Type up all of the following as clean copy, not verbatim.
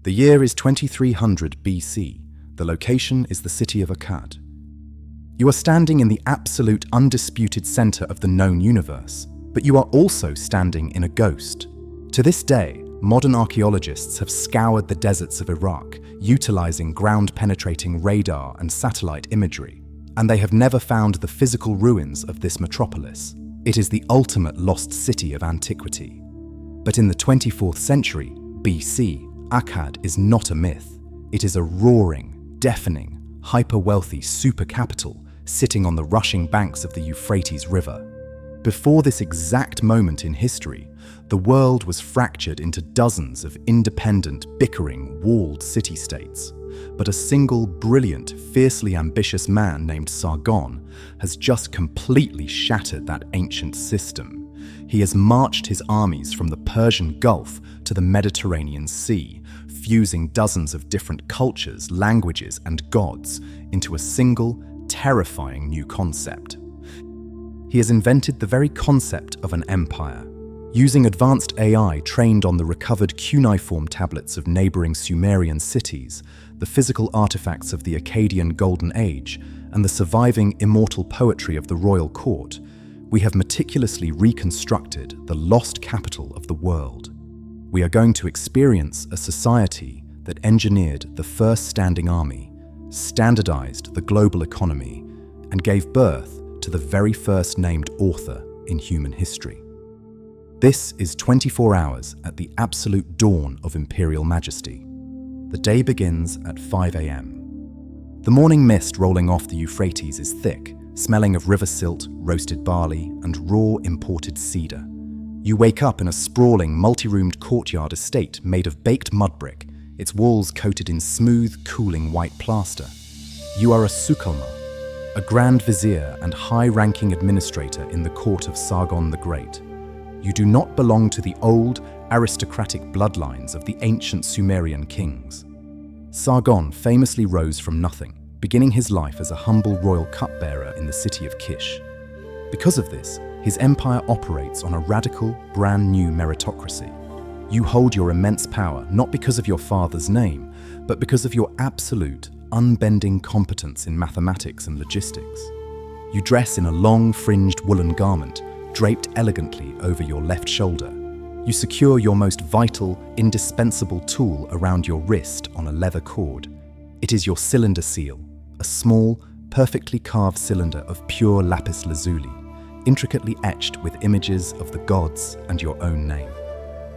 The year is 2300 BC. The location is the city of Akkad. You are standing in the absolute undisputed center of the known universe, but you are also standing in a ghost. To this day, modern archaeologists have scoured the deserts of Iraq, utilizing ground-penetrating radar and satellite imagery, and they have never found the physical ruins of this metropolis. It is the ultimate lost city of antiquity. But in the 24th century, BC, Akkad is not a myth. It is a roaring, deafening, hyper-wealthy super-capital sitting on the rushing banks of the Euphrates River. Before this exact moment in history, the world was fractured into dozens of independent, bickering, walled city-states. But a single, brilliant, fiercely ambitious man named Sargon has just completely shattered that ancient system. He has marched his armies from the Persian Gulf to the Mediterranean Sea, fusing dozens of different cultures, languages, and gods into a single, terrifying new concept. He has invented the very concept of an empire. Using advanced AI trained on the recovered cuneiform tablets of neighbouring Sumerian cities, the physical artefacts of the Akkadian Golden Age, and the surviving immortal poetry of the royal court, we have meticulously reconstructed the lost capital of the world. We are going to experience a society that engineered the first standing army, standardised the global economy, and gave birth to the very first named author in human history. This is 24 hours at the absolute dawn of imperial majesty. The day begins at 5 a.m. The morning mist rolling off the Euphrates is thick, smelling of river silt, roasted barley, and raw imported cedar. You wake up in a sprawling, multi-roomed courtyard estate made of baked mud brick, its walls coated in smooth, cooling white plaster. You are a Sukalma, a grand vizier and high-ranking administrator in the court of Sargon the Great. You do not belong to the old, aristocratic bloodlines of the ancient Sumerian kings. Sargon famously rose from nothing, beginning his life as a humble royal cupbearer in the city of Kish. Because of this, his empire operates on a radical, brand new meritocracy. You hold your immense power not because of your father's name, but because of your absolute, unbending competence in mathematics and logistics. You dress in a long, fringed woolen garment, draped elegantly over your left shoulder. You secure your most vital, indispensable tool around your wrist on a leather cord. It is your cylinder seal, a small, perfectly carved cylinder of pure lapis lazuli, intricately etched with images of the gods and your own name.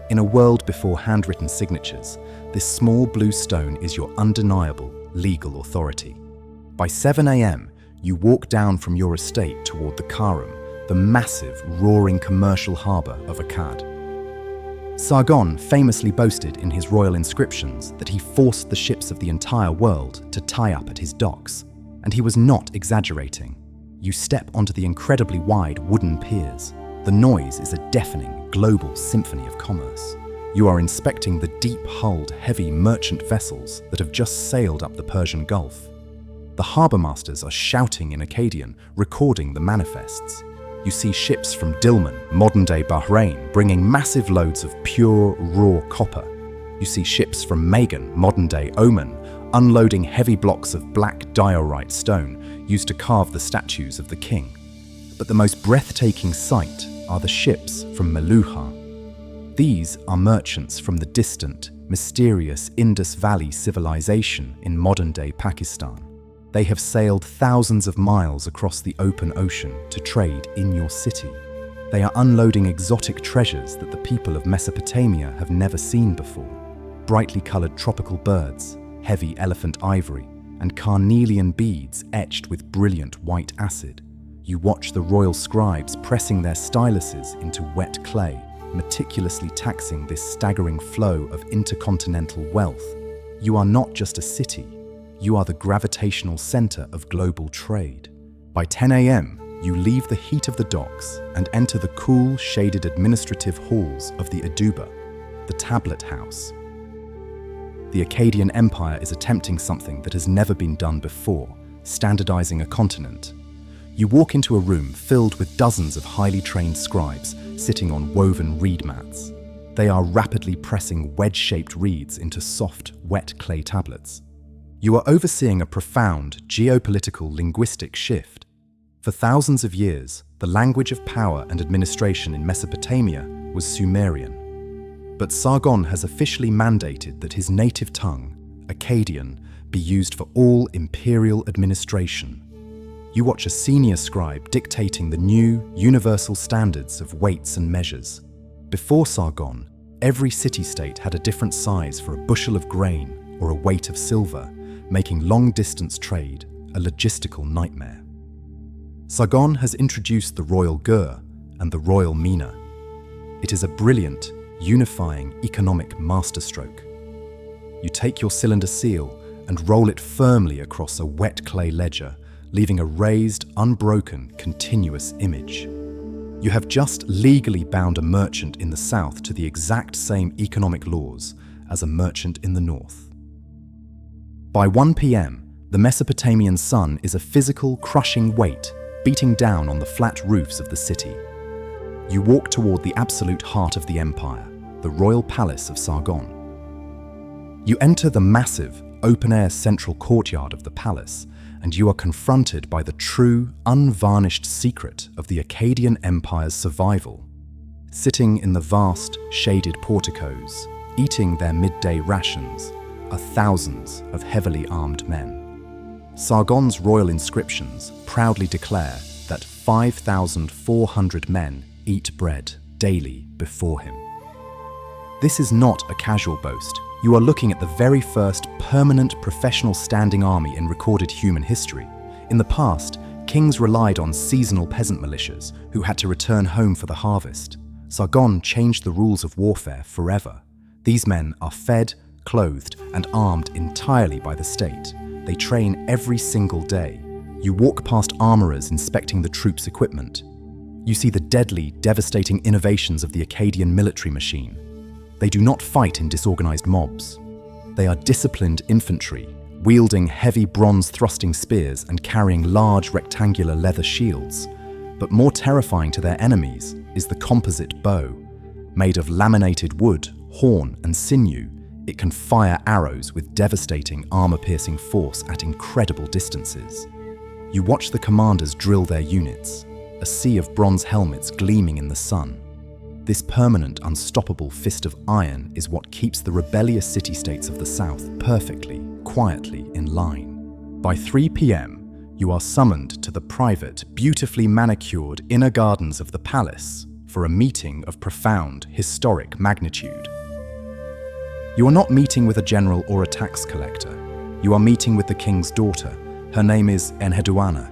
In a world before handwritten signatures, this small blue stone is your undeniable legal authority. By 7 a.m., you walk down from your estate toward the Karum, the massive, roaring commercial harbour of Akkad. Sargon famously boasted in his royal inscriptions that he forced the ships of the entire world to tie up at his docks, and he was not exaggerating. You step onto the incredibly wide wooden piers. The noise is a deafening, global symphony of commerce. You are inspecting the deep-hulled, heavy merchant vessels that have just sailed up the Persian Gulf. The harbourmasters are shouting in Akkadian, recording the manifests. You see ships from Dilmun, modern-day Bahrain, bringing massive loads of pure, raw copper. You see ships from Magan, modern-day Oman, unloading heavy blocks of black diorite stone used to carve the statues of the king. But the most breathtaking sight are the ships from Meluha. These are merchants from the distant, mysterious Indus Valley civilization in modern-day Pakistan. They have sailed thousands of miles across the open ocean to trade in your city. They are unloading exotic treasures that the people of Mesopotamia have never seen before. Brightly coloured tropical birds, heavy elephant ivory, and carnelian beads etched with brilliant white acid. You watch the royal scribes pressing their styluses into wet clay, meticulously taxing this staggering flow of intercontinental wealth. You are not just a city. You are the gravitational center of global trade. By 10 a.m., you leave the heat of the docks and enter the cool, shaded administrative halls of the Aduba, the tablet house. The Akkadian Empire is attempting something that has never been done before, standardizing a continent. You walk into a room filled with dozens of highly trained scribes sitting on woven reed mats. They are rapidly pressing wedge-shaped reeds into soft, wet clay tablets. You are overseeing a profound geopolitical linguistic shift. For thousands of years, the language of power and administration in Mesopotamia was Sumerian. But Sargon has officially mandated that his native tongue, Akkadian, be used for all imperial administration. You watch a senior scribe dictating the new, universal standards of weights and measures. Before Sargon, every city-state had a different size for a bushel of grain or a weight of silver, making long-distance trade a logistical nightmare. Sargon has introduced the royal gur and the royal mina. It is a brilliant, unifying economic masterstroke. You take your cylinder seal and roll it firmly across a wet clay ledger, leaving a raised, unbroken, continuous image. You have just legally bound a merchant in the south to the exact same economic laws as a merchant in the north. By 1 p.m., the Mesopotamian sun is a physical, crushing weight beating down on the flat roofs of the city. You walk toward the absolute heart of the empire, the royal palace of Sargon. You enter the massive, open-air central courtyard of the palace, and you are confronted by the true, unvarnished secret of the Akkadian Empire's survival. Sitting in the vast, shaded porticos, eating their midday rations, are thousands of heavily armed men. Sargon's royal inscriptions proudly declare that 5,400 men eat bread daily before him. This is not a casual boast. You are looking at the very first permanent professional standing army in recorded human history. In the past, kings relied on seasonal peasant militias who had to return home for the harvest. Sargon changed the rules of warfare forever. These men are fed, clothed, and armed entirely by the state. They train every single day. You walk past armorers inspecting the troops' equipment. You see the deadly, devastating innovations of the Akkadian military machine. They do not fight in disorganized mobs. They are disciplined infantry, wielding heavy bronze-thrusting spears and carrying large rectangular leather shields. But more terrifying to their enemies is the composite bow. Made of laminated wood, horn, and sinew, it can fire arrows with devastating armor-piercing force at incredible distances. You watch the commanders drill their units, a sea of bronze helmets gleaming in the sun. This permanent, unstoppable fist of iron is what keeps the rebellious city-states of the south perfectly, quietly in line. By 3 p.m., you are summoned to the private, beautifully manicured inner gardens of the palace for a meeting of profound, historic magnitude. You are not meeting with a general or a tax collector. You are meeting with the king's daughter. Her name is Enheduanna.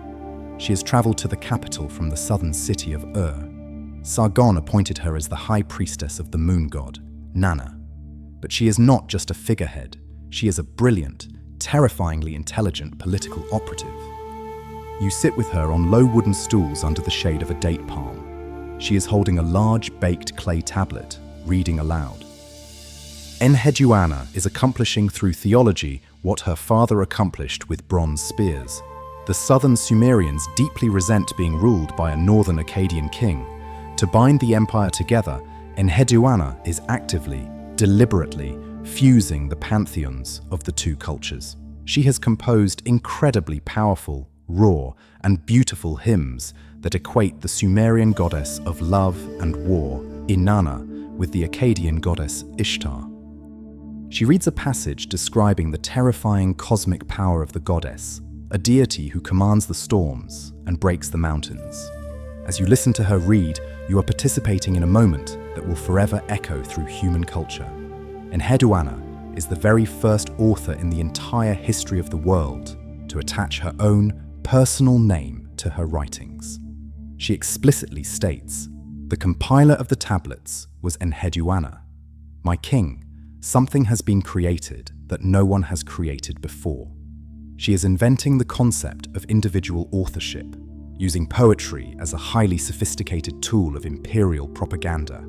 She has traveled to the capital from the southern city of Ur. Sargon appointed her as the high priestess of the moon god, Nana. But she is not just a figurehead. She is a brilliant, terrifyingly intelligent political operative. You sit with her on low wooden stools under the shade of a date palm. She is holding a large baked clay tablet, reading aloud. Enheduanna is accomplishing through theology what her father accomplished with bronze spears. The southern Sumerians deeply resent being ruled by a northern Akkadian king. To bind the empire together, Enheduanna is actively, deliberately, fusing the pantheons of the two cultures. She has composed incredibly powerful, raw, and beautiful hymns that equate the Sumerian goddess of love and war, Inanna, with the Akkadian goddess Ishtar. She reads a passage describing the terrifying cosmic power of the goddess, a deity who commands the storms and breaks the mountains. As you listen to her read, you are participating in a moment that will forever echo through human culture. Enheduanna is the very first author in the entire history of the world to attach her own personal name to her writings. She explicitly states, "The compiler of the tablets was Enheduanna. My king, something has been created that no one has created before." She is inventing the concept of individual authorship, using poetry as a highly sophisticated tool of imperial propaganda.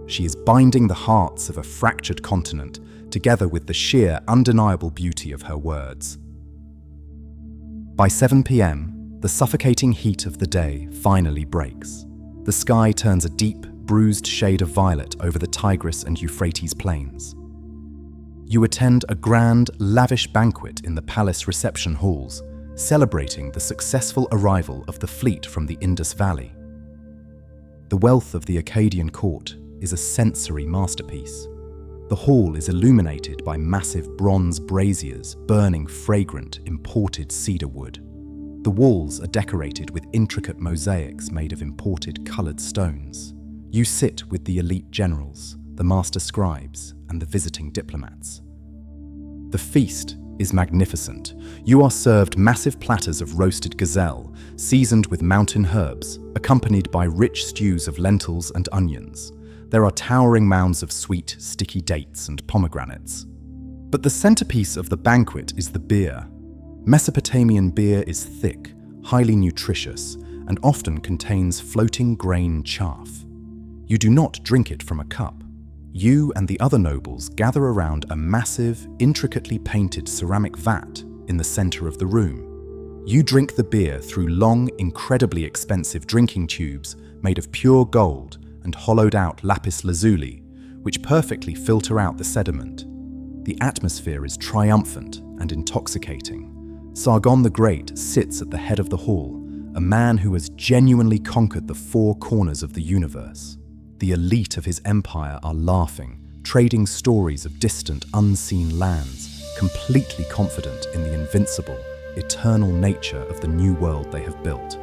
She is binding the hearts of a fractured continent together with the sheer, undeniable beauty of her words. By 7 p.m., the suffocating heat of the day finally breaks. The sky turns a deep, bruised shade of violet over the Tigris and Euphrates plains. You attend a grand, lavish banquet in the palace reception halls, celebrating the successful arrival of the fleet from the Indus Valley. The wealth of the Akkadian court is a sensory masterpiece. The hall is illuminated by massive bronze braziers burning fragrant, imported cedar wood. The walls are decorated with intricate mosaics made of imported coloured stones. You sit with the elite generals, the master scribes, and the visiting diplomats. The feast is magnificent. You are served massive platters of roasted gazelle, seasoned with mountain herbs, accompanied by rich stews of lentils and onions. There are towering mounds of sweet, sticky dates and pomegranates. But the centerpiece of the banquet is the beer. Mesopotamian beer is thick, highly nutritious, and often contains floating grain chaff. You do not drink it from a cup. You and the other nobles gather around a massive, intricately painted ceramic vat in the center of the room. You drink the beer through long, incredibly expensive drinking tubes made of pure gold and hollowed-out lapis lazuli, which perfectly filter out the sediment. The atmosphere is triumphant and intoxicating. Sargon the Great sits at the head of the hall, a man who has genuinely conquered the four corners of the universe. The elite of his empire are laughing, trading stories of distant, unseen lands, completely confident in the invincible, eternal nature of the new world they have built.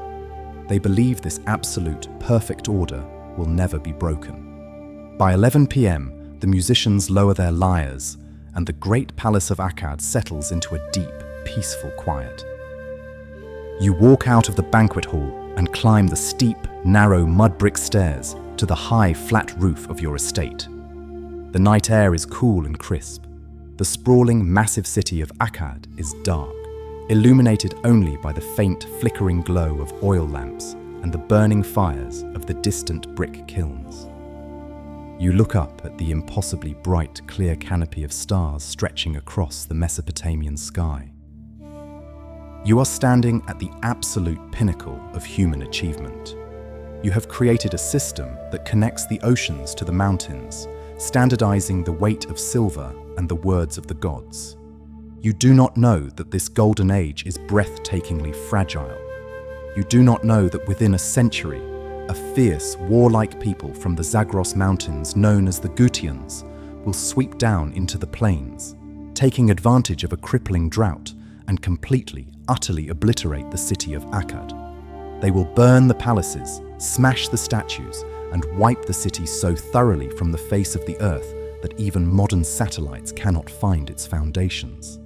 They believe this absolute, perfect order will never be broken. By 11 p.m., the musicians lower their lyres, and the great palace of Akkad settles into a deep, peaceful quiet. You walk out of the banquet hall and climb the steep, narrow mud brick stairs to the high, flat roof of your estate. The night air is cool and crisp. The sprawling, massive city of Akkad is dark, illuminated only by the faint, flickering glow of oil lamps and the burning fires of the distant brick kilns. You look up at the impossibly bright, clear canopy of stars stretching across the Mesopotamian sky. You are standing at the absolute pinnacle of human achievement. You have created a system that connects the oceans to the mountains, standardizing the weight of silver and the words of the gods. You do not know that this golden age is breathtakingly fragile. You do not know that within a century, a fierce, warlike people from the Zagros Mountains known as the Gutians will sweep down into the plains, taking advantage of a crippling drought and completely, utterly obliterate the city of Akkad. They will burn the palaces, smash the statues, and wipe the city so thoroughly from the face of the earth that even modern satellites cannot find its foundations.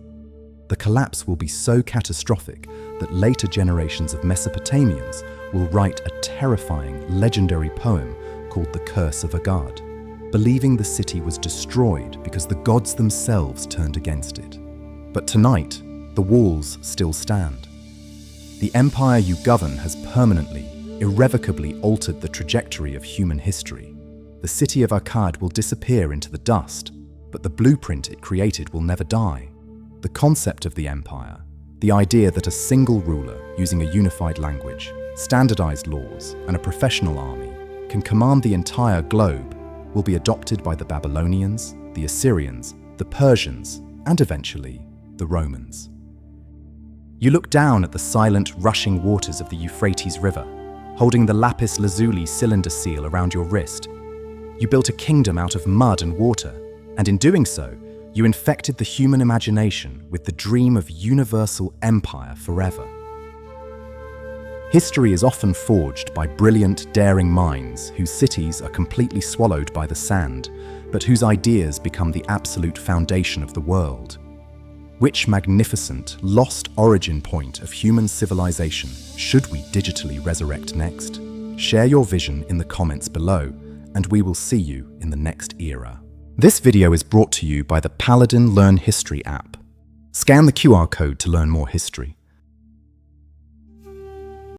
The collapse will be so catastrophic that later generations of Mesopotamians will write a terrifying, legendary poem called the Curse of Akkad, believing the city was destroyed because the gods themselves turned against it. But tonight, the walls still stand. The empire you govern has permanently, irrevocably altered the trajectory of human history. The city of Akkad will disappear into the dust, but the blueprint it created will never die. The concept of the empire, the idea that a single ruler using a unified language, standardized laws, and a professional army can command the entire globe, will be adopted by the Babylonians, the Assyrians, the Persians, and eventually, the Romans. You look down at the silent, rushing waters of the Euphrates River, holding the lapis lazuli cylinder seal around your wrist. You built a kingdom out of mud and water, and in doing so, you infected the human imagination with the dream of universal empire forever. History is often forged by brilliant, daring minds whose cities are completely swallowed by the sand, but whose ideas become the absolute foundation of the world. Which magnificent, lost origin point of human civilization should we digitally resurrect next? Share your vision in the comments below, and we will see you in the next era. This video is brought to you by the Paladin Learn History app. Scan the QR code to learn more history.